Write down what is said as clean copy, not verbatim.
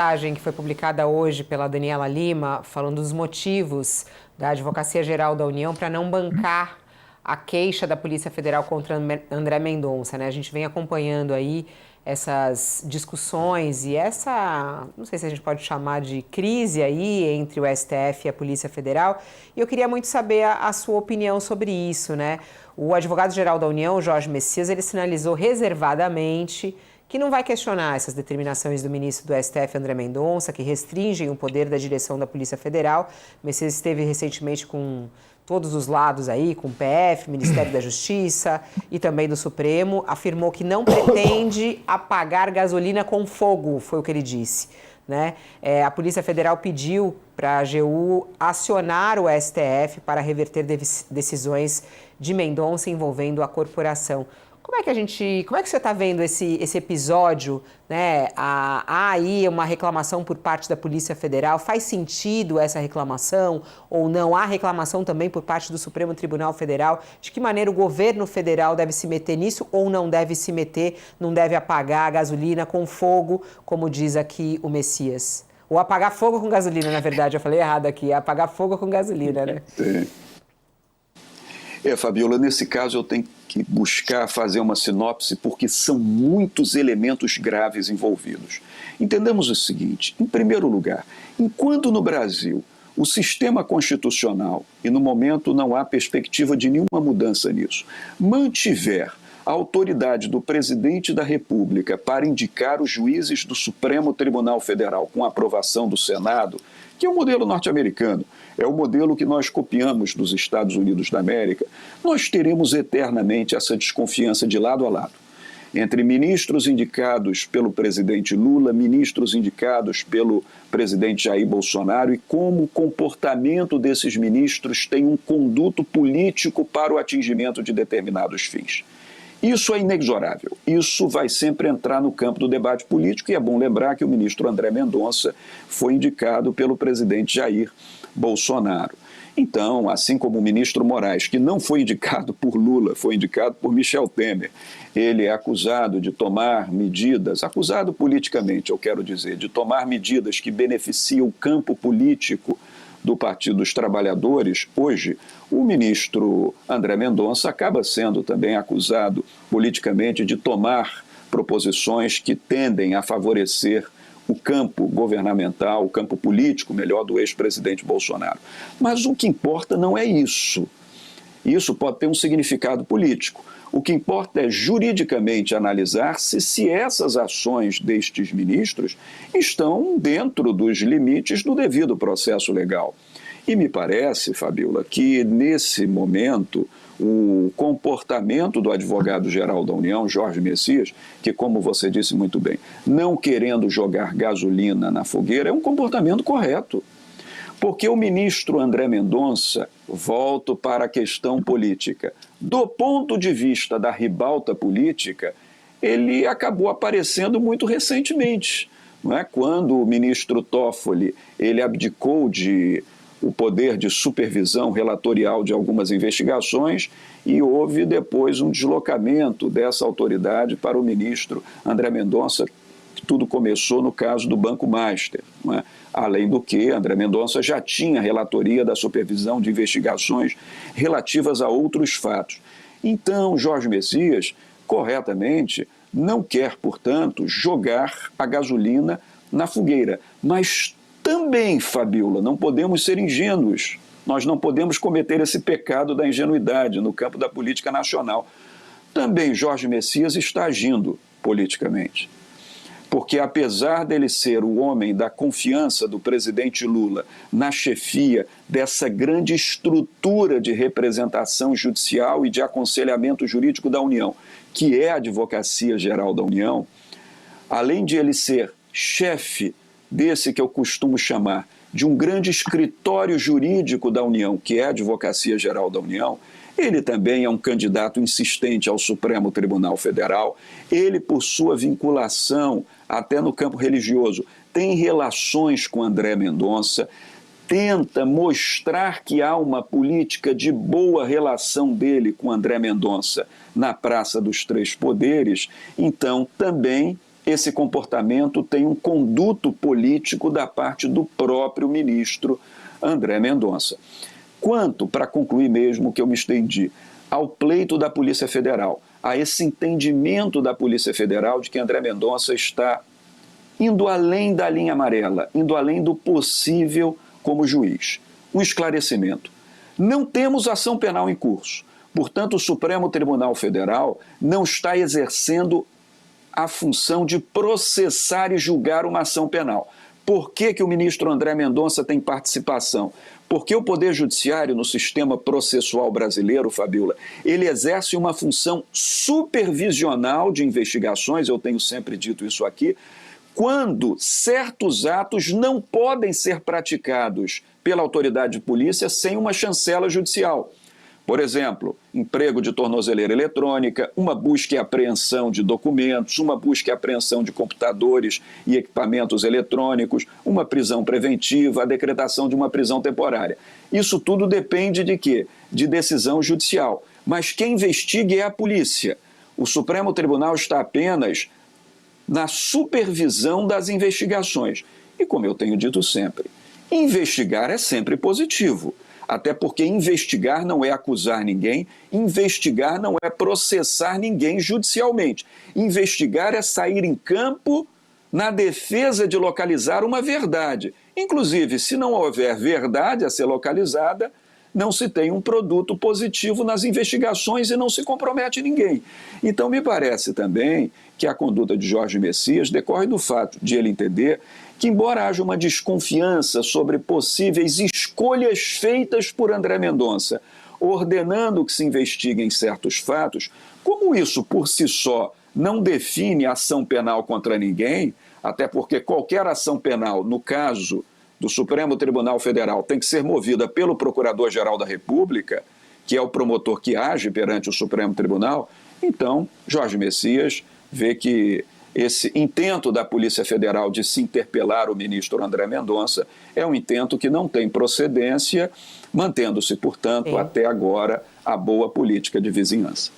reportagem que foi publicada hoje pela Daniela Lima, falando dos motivos da Advocacia Geral da União para não bancar a queixa da Polícia Federal contra André Mendonça, né? A gente vem acompanhando aí essas discussões e essa, não sei se a gente pode chamar de crise aí entre o STF e a Polícia Federal. E eu queria muito saber a sua opinião sobre isso, né? O advogado-geral da União, Jorge Messias, ele sinalizou reservadamente que não vai questionar essas determinações do ministro do STF, André Mendonça, que restringem o poder da direção da Polícia Federal. Messias esteve recentemente com todos os lados aí, com o PF, Ministério da Justiça e também do Supremo, afirmou que não pretende apagar gasolina com fogo, foi o que ele disse, né? A Polícia Federal pediu para a AGU acionar o STF para reverter decisões de Mendonça envolvendo a corporação. Como é que você está vendo esse episódio, né? Há aí uma reclamação por parte da Polícia Federal, faz sentido essa reclamação ou não? Há reclamação também por parte do Supremo Tribunal Federal, de que maneira o governo federal deve se meter nisso ou não deve se meter, não deve apagar a gasolina com fogo, como diz aqui o Messias. Ou apagar fogo com gasolina, na verdade, eu falei errado aqui, é apagar fogo com gasolina, né? Fabiola, nesse caso eu tenho que buscar fazer uma sinopse porque são muitos elementos graves envolvidos. Entendamos o seguinte, em primeiro lugar, enquanto no Brasil o sistema constitucional, e no momento não há perspectiva de nenhuma mudança nisso, mantiver a autoridade do presidente da República para indicar os juízes do Supremo Tribunal Federal com aprovação do Senado, que é o modelo norte-americano, é o modelo que nós copiamos dos Estados Unidos da América, nós teremos eternamente essa desconfiança de lado a lado. Entre ministros indicados pelo presidente Lula, ministros indicados pelo presidente Jair Bolsonaro, e como o comportamento desses ministros tem um conduto político para o atingimento de determinados fins. Isso é inexorável, isso vai sempre entrar no campo do debate político, e é bom lembrar que o ministro André Mendonça foi indicado pelo presidente Jair Bolsonaro. Então, assim como o ministro Moraes, que não foi indicado por Lula, foi indicado por Michel Temer, ele é acusado de tomar medidas, acusado politicamente, eu quero dizer, de tomar medidas que beneficiam o campo político do Partido dos Trabalhadores. Hoje, o ministro André Mendonça acaba sendo também acusado politicamente de tomar proposições que tendem a favorecer o campo governamental, o campo político, melhor, do ex-presidente Bolsonaro. Mas o que importa não é isso. Isso pode ter um significado político. O que importa é juridicamente analisar se essas ações destes ministros estão dentro dos limites do devido processo legal. E me parece, Fabiola, que nesse momento o comportamento do advogado-geral da União, Jorge Messias, que, como você disse muito bem, não querendo jogar gasolina na fogueira, é um comportamento correto. Porque o ministro André Mendonça, volto para a questão política, do ponto de vista da ribalta política, ele acabou aparecendo muito recentemente, não é? Quando o ministro Toffoli ele abdicou o poder de supervisão relatorial de algumas investigações e houve depois um deslocamento dessa autoridade para o ministro André Mendonça. Tudo começou no caso do Banco Master, não é? Além do que, André Mendonça já tinha relatoria da supervisão de investigações relativas a outros fatos. Então, Jorge Messias, corretamente, não quer, portanto, jogar a gasolina na fogueira. Mas também, Fabiola, não podemos ser ingênuos. Nós não podemos cometer esse pecado da ingenuidade no campo da política nacional. Também Jorge Messias está agindo politicamente. Porque apesar dele ser o homem da confiança do presidente Lula na chefia dessa grande estrutura de representação judicial e de aconselhamento jurídico da União, que é a Advocacia Geral da União, além de ele ser chefe desse que eu costumo chamar de um grande escritório jurídico da União, que é a Advocacia Geral da União, ele também é um candidato insistente ao Supremo Tribunal Federal. Ele, por sua vinculação, até no campo religioso, tem relações com André Mendonça, tenta mostrar que há uma política de boa relação dele com André Mendonça na Praça dos Três Poderes. Então, também esse comportamento tem um conduto político da parte do próprio ministro André Mendonça. Quanto, para concluir mesmo que eu me estendi, ao pleito da Polícia Federal, a esse entendimento da Polícia Federal de que André Mendonça está indo além da linha amarela, indo além do possível como juiz. Um esclarecimento. Não temos ação penal em curso. Portanto, o Supremo Tribunal Federal não está exercendo a função de processar e julgar uma ação penal. Por que o ministro André Mendonça tem participação? Porque o Poder Judiciário, no sistema processual brasileiro, Fabiola, ele exerce uma função supervisional de investigações, eu tenho sempre dito isso aqui, quando certos atos não podem ser praticados pela autoridade de polícia sem uma chancela judicial. Por exemplo, emprego de tornozeleira eletrônica, uma busca e apreensão de documentos, uma busca e apreensão de computadores e equipamentos eletrônicos, uma prisão preventiva, a decretação de uma prisão temporária. Isso tudo depende de quê? De decisão judicial. Mas quem investiga é a polícia. O Supremo Tribunal está apenas na supervisão das investigações. E como eu tenho dito sempre, investigar é sempre positivo. Até porque investigar não é acusar ninguém, investigar não é processar ninguém judicialmente. Investigar é sair em campo na defesa de localizar uma verdade. Inclusive, se não houver verdade a ser localizada, não se tem um produto positivo nas investigações e não se compromete ninguém. Então, me parece também que a conduta de Jorge Messias decorre do fato de ele entender que, embora haja uma desconfiança sobre possíveis escolhas feitas por André Mendonça, ordenando que se investiguem certos fatos, como isso por si só não define ação penal contra ninguém, até porque qualquer ação penal, no caso do Supremo Tribunal Federal, tem que ser movida pelo Procurador-Geral da República, que é o promotor que age perante o Supremo Tribunal, então Jorge Messias vê que esse intento da Polícia Federal de se interpelar o ministro André Mendonça é um intento que não tem procedência, mantendo-se, portanto, até agora, a boa política de vizinhança.